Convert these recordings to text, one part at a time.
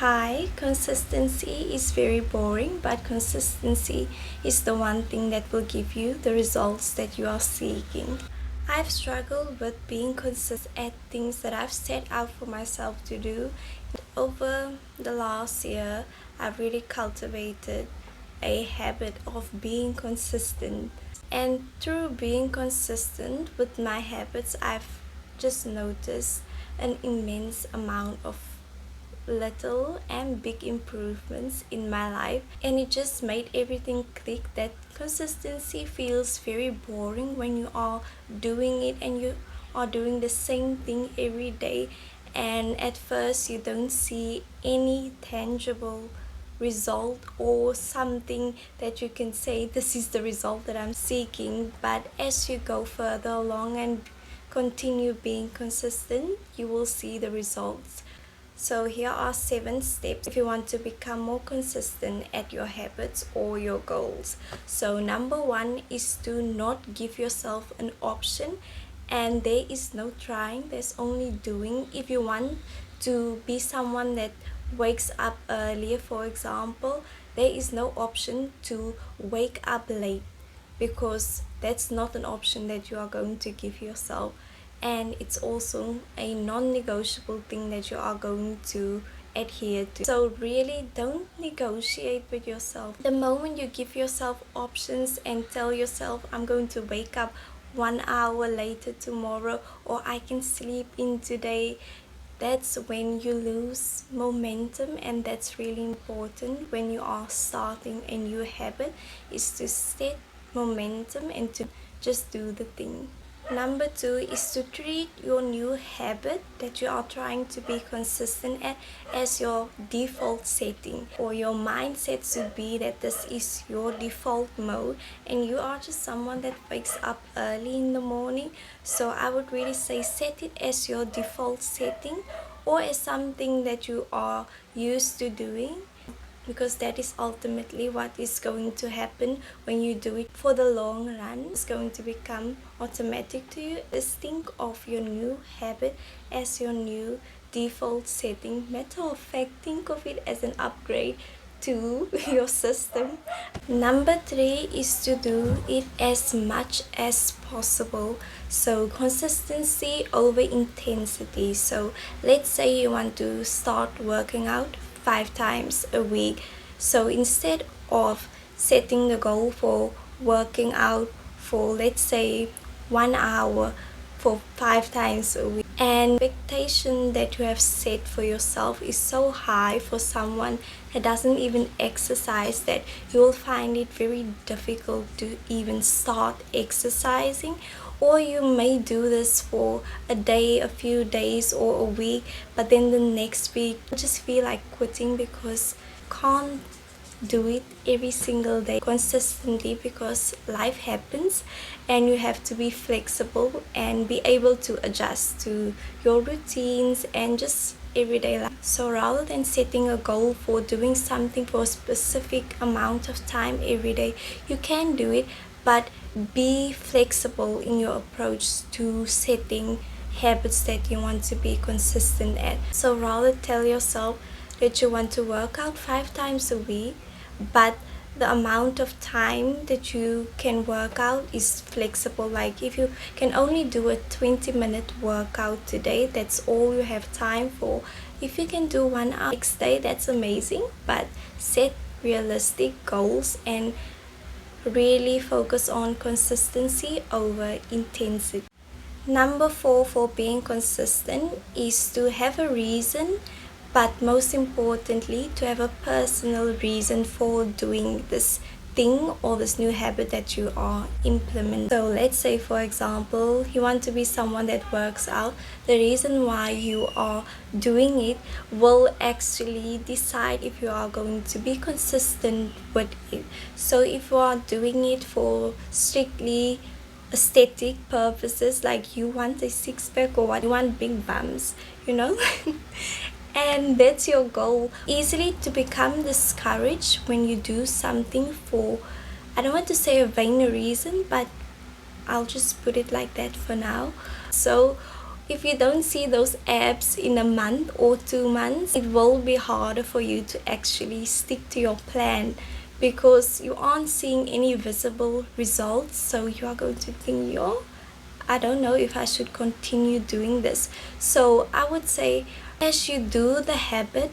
Hi, consistency is very boring, but consistency is the one thing that will give you the results that you are seeking. I've struggled with being consistent at things that I've set out for myself to do. Over the last year, I've really cultivated a habit of being consistent. And through being consistent with my habits, I've just noticed an immense amount of little and big improvements in my life, and it just made everything click that consistency feels very boring when you are doing it and you are doing the same thing every day, and at first you don't see any tangible result or something that you can say this is the result that I'm seeking. But as you go further along and continue being consistent, you will see the results. So here are 7 steps if you want to become more consistent at your habits or your goals. So number 1 is to not give yourself an option, and there is no trying, there's only doing. If you want to be someone that wakes up earlier, for example, there is no option to wake up late, because that's not an option that you are going to give yourself, and it's also a non-negotiable thing that you are going to adhere to. So really don't negotiate with yourself. The moment you give yourself options and tell yourself, I'm going to wake up 1 hour later tomorrow, or I can sleep in today, that's when you lose momentum. And that's really important when you are starting a new habit, is to set momentum and to just do the thing. Number 2 is to treat your new habit that you are trying to be consistent at as your default setting, or your mindset should be that this is your default mode and you are just someone that wakes up early in the morning. So I would really say set it as your default setting, or as something that you are used to doing, because that is ultimately what is going to happen when you do it for the long run. It's going to become automatic to you. Just think of your new habit as your new default setting. Matter of fact, think of it as an upgrade to your system. Number 3 is to do it as much as possible. So consistency over intensity. So let's say you want to start working out 5 times a week. So instead of setting the goal for working out for, let's say, 1 hour for 5 times a week, and expectation that you have set for yourself is so high for someone that doesn't even exercise, that you will find it very difficult to even start exercising. Or you may do this for a day, a few days, or a week, but then the next week you just feel like quitting because you can't do it every single day consistently, because life happens and you have to be flexible and be able to adjust to your routines and just everyday life. So rather than setting a goal for doing something for a specific amount of time every day, you can do it, but be flexible in your approach to setting habits that you want to be consistent at. So rather tell yourself that you want to work out 5 times a week, but the amount of time that you can work out is flexible. Like if you can only do a 20-minute workout today, that's all you have time for. If you can do 1 hour next day, that's amazing, but set realistic goals and really focus on consistency over intensity. Number 4 for being consistent is to have a reason, but most importantly to have a personal reason for doing this thing or this new habit that you are implementing. So let's say, for example, you want to be someone that works out. The reason why you are doing it will actually decide if you are going to be consistent with it. So if you are doing it for strictly aesthetic purposes, like you want a six-pack or what, you want big bums, you know, and that's your goal, easily to become discouraged when you do something for, I don't want to say a vain reason, but I'll just put it like that for now. So If you don't see those abs in a month or 2 months, it will be harder for you to actually stick to your plan because you aren't seeing any visible results. So you are going to think, yo, I don't know if I should continue doing this. So I would say as you do the habit,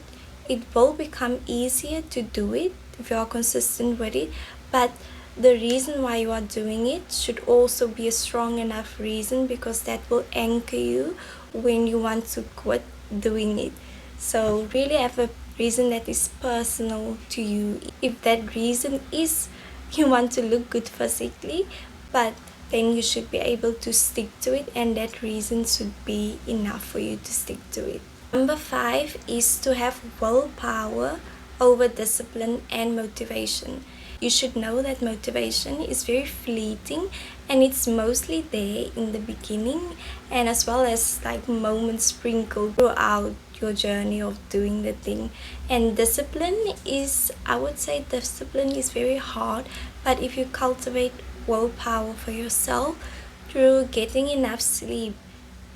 it will become easier to do it if you are consistent with it. But the reason why you are doing it should also be a strong enough reason, because that will anchor you when you want to quit doing it. So really have a reason that is personal to you. If that reason is you want to look good physically, but then you should be able to stick to it, and that reason should be enough for you to stick to it. Number 5 is to have willpower over discipline and motivation. You should know that motivation is very fleeting, and it's mostly there in the beginning, and as well as like moments sprinkled throughout your journey of doing the thing. And discipline is, I would say discipline is very hard, but if you cultivate willpower for yourself through getting enough sleep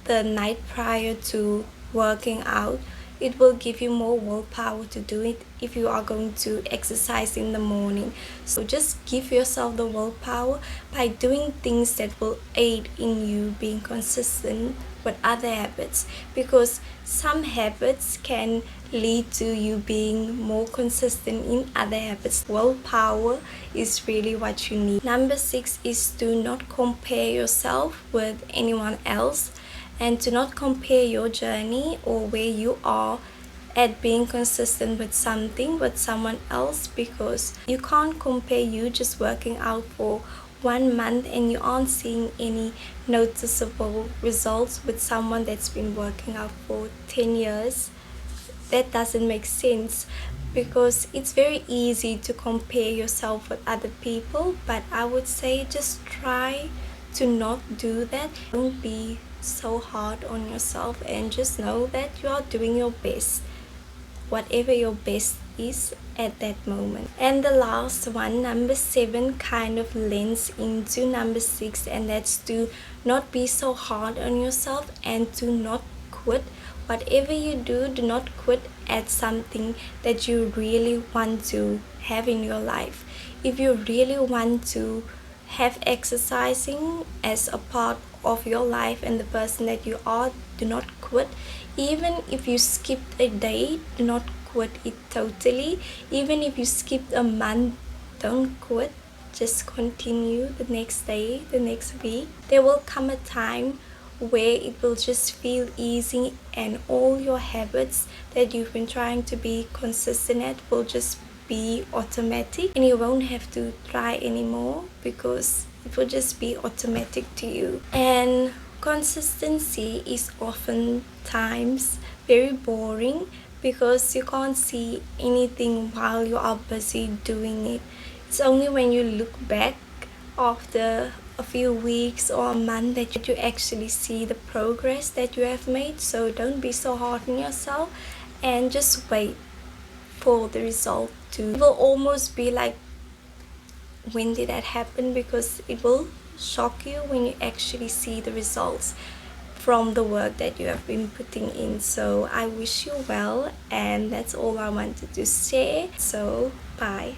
the night prior to working out, it will give you more willpower to do it if you are going to exercise in the morning. So just give yourself the willpower by doing things that will aid in you being consistent with other habits, because some habits can lead to you being more consistent in other habits. Willpower is really what you need. Number 6 is to not compare yourself with anyone else, and to not compare your journey or where you are at being consistent with something with someone else, because you can't compare you just working out for 1 month and you aren't seeing any noticeable results with someone that's been working out for 10 years. That doesn't make sense, because it's very easy to compare yourself with other people, but I would say just try to not do that. Don't be so hard on yourself, and just know that you are doing your best, whatever your best is at that moment. And the last one, number 7, kind of lends into number 6, and that's to not be so hard on yourself and to not quit. Whatever you do, do not quit at something that you really want to have in your life. If you really want to have exercising as a part of your life and the person that you are, do not quit. Even if you skipped a day, do not quit it totally. Even if you skipped a month, don't quit. Just continue the next day, the next week. There will come a time where it will just feel easy, and all your habits that you've been trying to be consistent at will just be automatic, and you won't have to try anymore because it will just be automatic to you. And consistency is oftentimes very boring because you can't see anything while you are busy doing it. It's only when you look back after a few weeks or a month that you actually see the progress that you have made. So don't be so hard on yourself, and just wait for the result to. It will almost be like, when did that happen? Because it will shock you when you actually see the results from the work that you have been putting in. So I wish you well, and that's all I wanted to say. So bye.